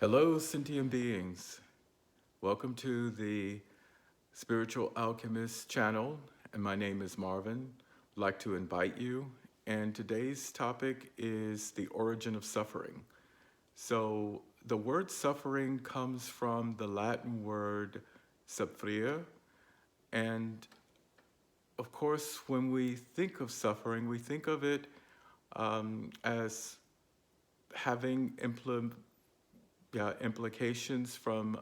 Hello, sentient beings. Welcome to the Spiritual Alchemist channel, and my name is Marvin. I'd like to invite you, and today's topic is the origin of suffering. So, the word suffering comes from the Latin word soffrire, and of course, when we think of suffering, we think of it as having implications from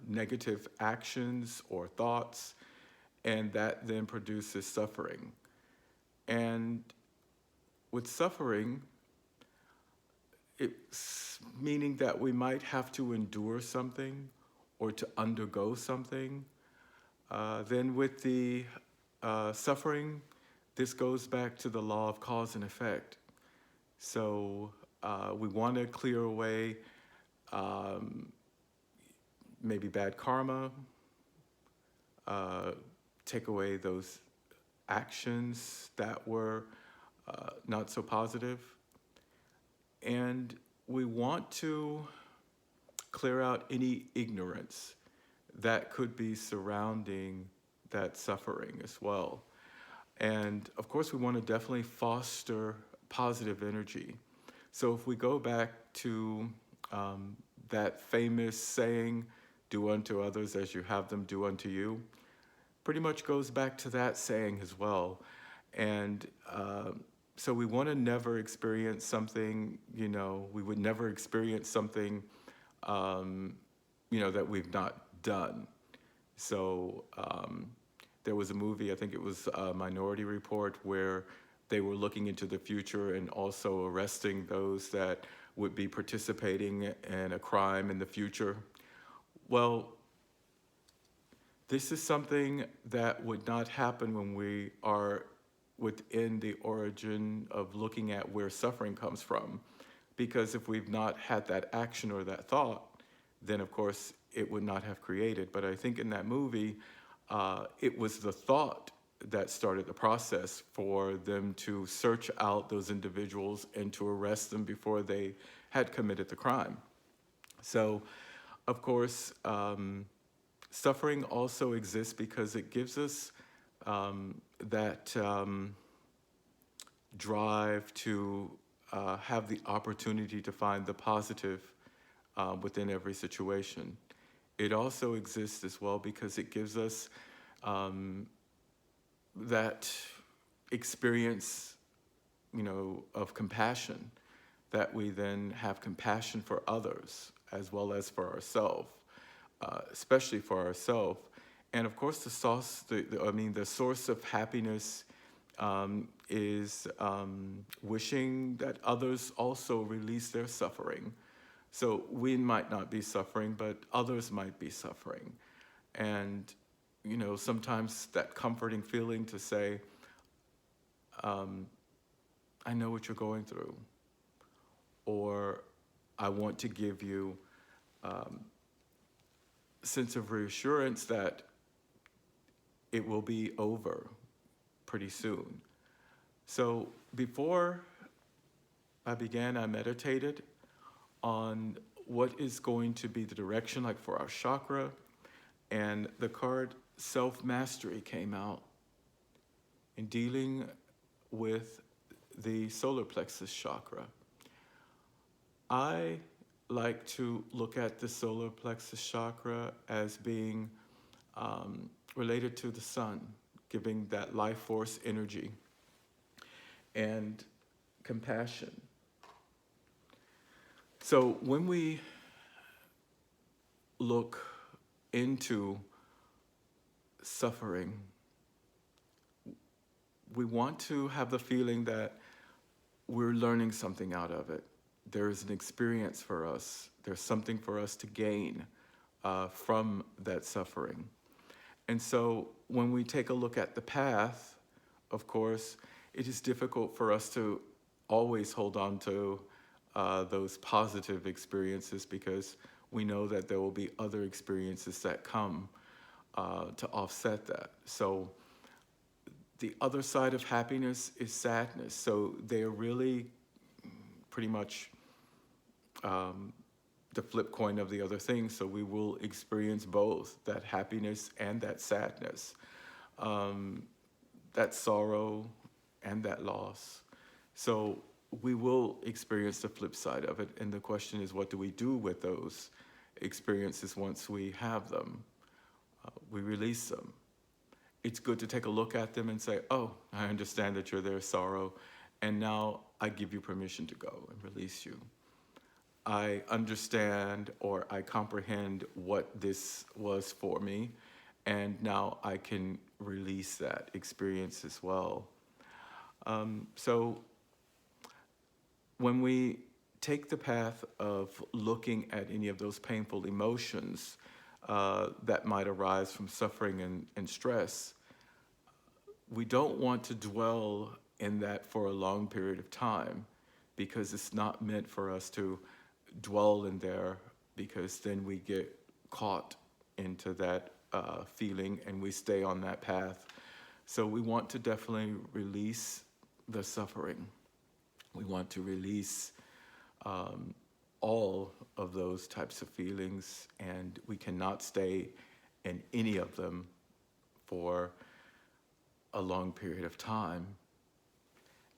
negative actions or thoughts, and that then produces suffering. And with suffering, it's meaning that we might have to endure something or to undergo something. Then with the suffering, this goes back to the law of cause and effect. So we want to clear away um, maybe bad karma, take away those actions that were not so positive. And we want to clear out any ignorance that could be surrounding that suffering as well. And of course, we want to definitely foster positive energy. So if we go back to that famous saying, do unto others as you have them do unto you, pretty much goes back to that saying as well. And so we want to never experience something, we would never experience something, that we've not done. So there was a movie, I think it was Minority Report, where they were looking into the future and also arresting those that would be participating in a crime in the future. Well, this is something that would not happen when we are within the origin of looking at where suffering comes from. Because if we've not had that action or that thought, then of course it would not have created. But I think in that movie, it was the thought that started the process for them to search out those individuals and to arrest them before they had committed the crime. So, of course, suffering also exists because it gives us that drive to have the opportunity to find the positive within every situation. It also exists as well because it gives us that experience, of compassion, that we then have compassion for others as well as for ourselves, especially for ourselves. And of course, the source of happiness is wishing that others also release their suffering. So we might not be suffering, but others might be suffering. And, sometimes that comforting feeling to say, I know what you're going through, or I want to give you a sense of reassurance that it will be over pretty soon. So before I began, I meditated on what is going to be the direction, like for our chakra, and the card Self-Mastery came out in dealing with the solar plexus chakra. I like to look at the solar plexus chakra as being related to the sun, giving that life force energy and compassion. So when we look into suffering, we want to have the feeling that we're learning something out of it. There's an experience for us. There's something for us to gain from that suffering. And so when we take a look at the path, of course, it is difficult for us to always hold on to those positive experiences because we know that there will be other experiences that come to offset that. So the other side of happiness is sadness. So they are really pretty much the flip coin of the other thing. So we will experience both that happiness and that sadness, that sorrow and that loss. So we will experience the flip side of it. And the question is, what do we do with those experiences once we have them? We release them. It's good to take a look at them and say, oh, I understand that you're there, sorrow, and now I give you permission to go and release you. I understand or I comprehend what this was for me, and now I can release that experience as well. So when we take the path of looking at any of those painful emotions that might arise from suffering and stress, we don't want to dwell in that for a long period of time, because it's not meant for us to dwell in there, because then we get caught into that feeling and we stay on that path. So we want to definitely release the suffering. We want to release all of those types of feelings, and we cannot stay in any of them for a long period of time.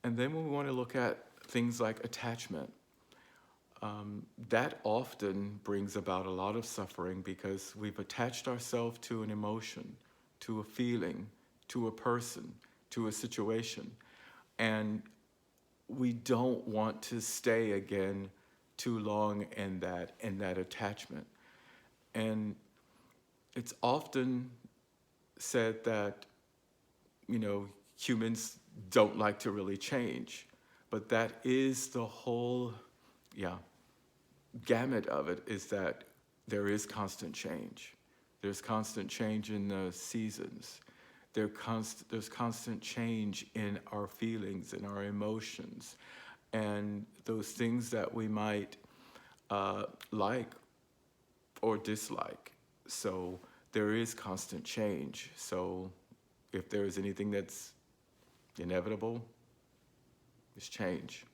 And then when we want to look at things like attachment, that often brings about a lot of suffering, because we've attached ourselves to an emotion, to a feeling, to a person, to a situation. And we don't want to stay again too long in that attachment. And it's often said that, humans don't like to really change, but that is the whole, gamut of it, is that there is constant change. There's constant change in the seasons. There's constant change in our feelings and our emotions, and those things that we might like or dislike. So there is constant change. So if there is anything that's inevitable, it's change.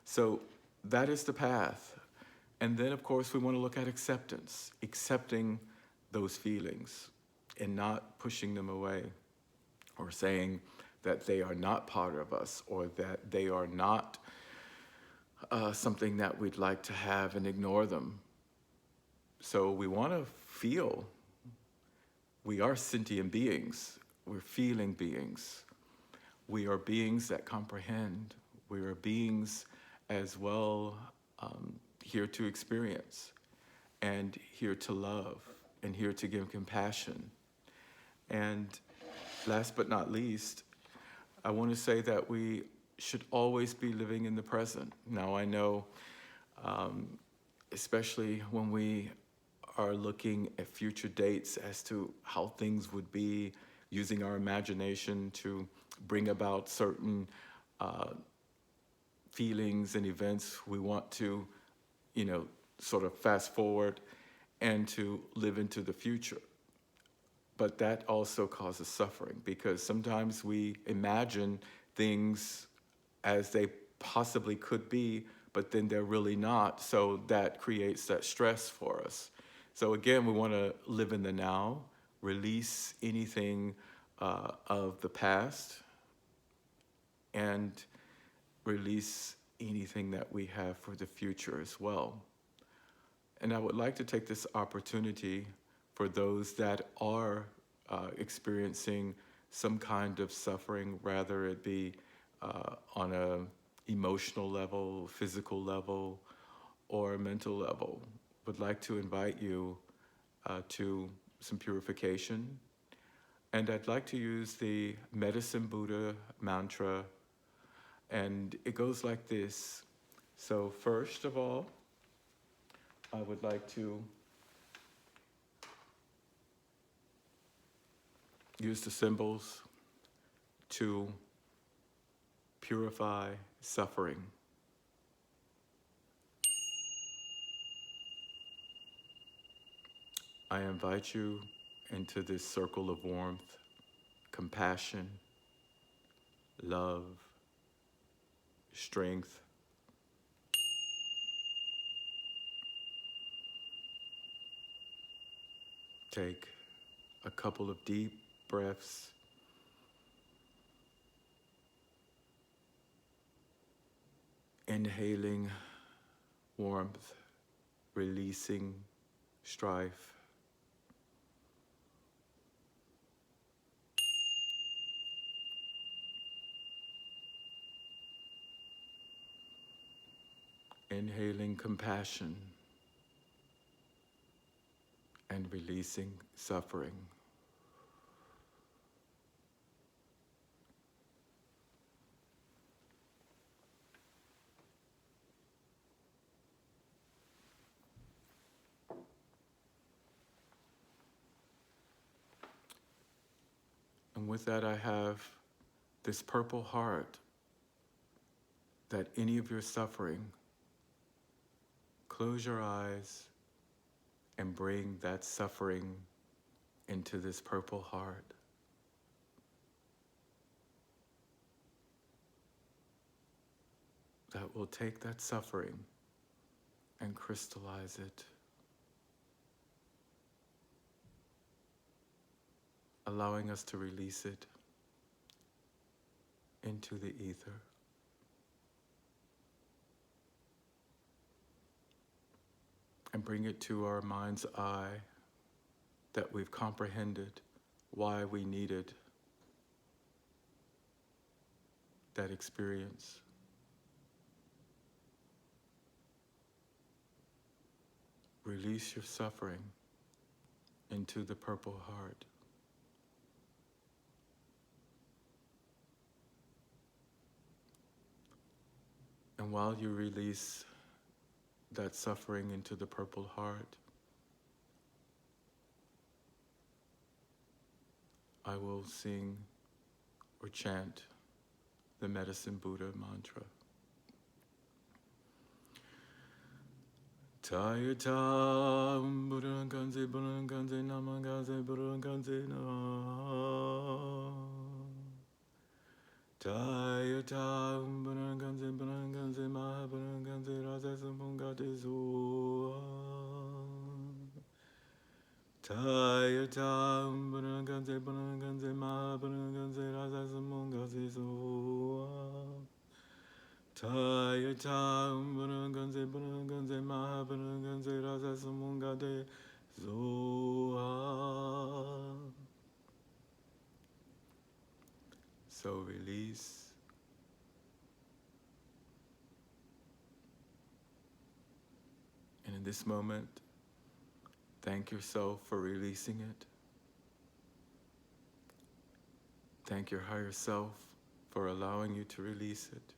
So that is the path. And then, of course, we want to look at acceptance, accepting those feelings and not pushing them away, or saying that they are not part of us, or that they are not something that we'd like to have, and ignore them. So we want to feel. We are sentient beings. We're feeling beings. We are beings that comprehend. We are beings as well, here to experience, and here to love, and here to give compassion. And last but not least, I want to say that we should always be living in the present. Now, I know, especially when we are looking at future dates as to how things would be, using our imagination to bring about certain feelings and events, we want to, sort of fast forward and to live into the future. But that also causes suffering, because sometimes we imagine things as they possibly could be, but then they're really not. So that creates that stress for us. So again, we want to live in the now, release anything of the past, and release anything that we have for the future as well. And I would like to take this opportunity for those that are experiencing some kind of suffering, rather it be on an emotional level, physical level, or a mental level. Would like to invite you to some purification. And I'd like to use the Medicine Buddha mantra, and it goes like this. So first of all, I would like to use the symbols to purify suffering. I invite you into this circle of warmth, compassion, love, strength, take a couple of deep breaths. Inhaling warmth, releasing strife. Inhaling compassion and releasing suffering. And with that, I have this purple heart that any of your suffering, close your eyes and bring that suffering into this purple heart. That will take that suffering and crystallize it, allowing us to release it into the ether. And bring it to our mind's eye that we've comprehended why we needed that experience. Release your suffering into the purple heart. And while you release that suffering into the purple heart, I will sing or chant the Medicine Buddha mantra. Tayata Buddha Kanze Buddha Kanze Namangaze Buddha Kanze Na. Tayata Buddha Kanze Buddha Kanze Maha Buddha Kanze Raza Sampungate Zua. Tayata Buddha Kanze Buddha Kanze Maha Buddha Kanze Raza Sampungate Zua. Tayata Buddha Kanze Buddha Kanze Maha Buddha Kanze Raza Sampungate Zua. So release. And in this moment, thank yourself for releasing it. Thank your higher self for allowing you to release it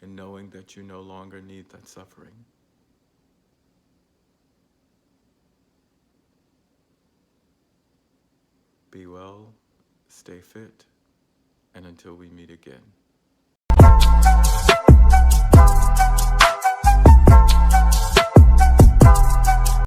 and knowing that you no longer need that suffering. Be well, stay fit, and until we meet again.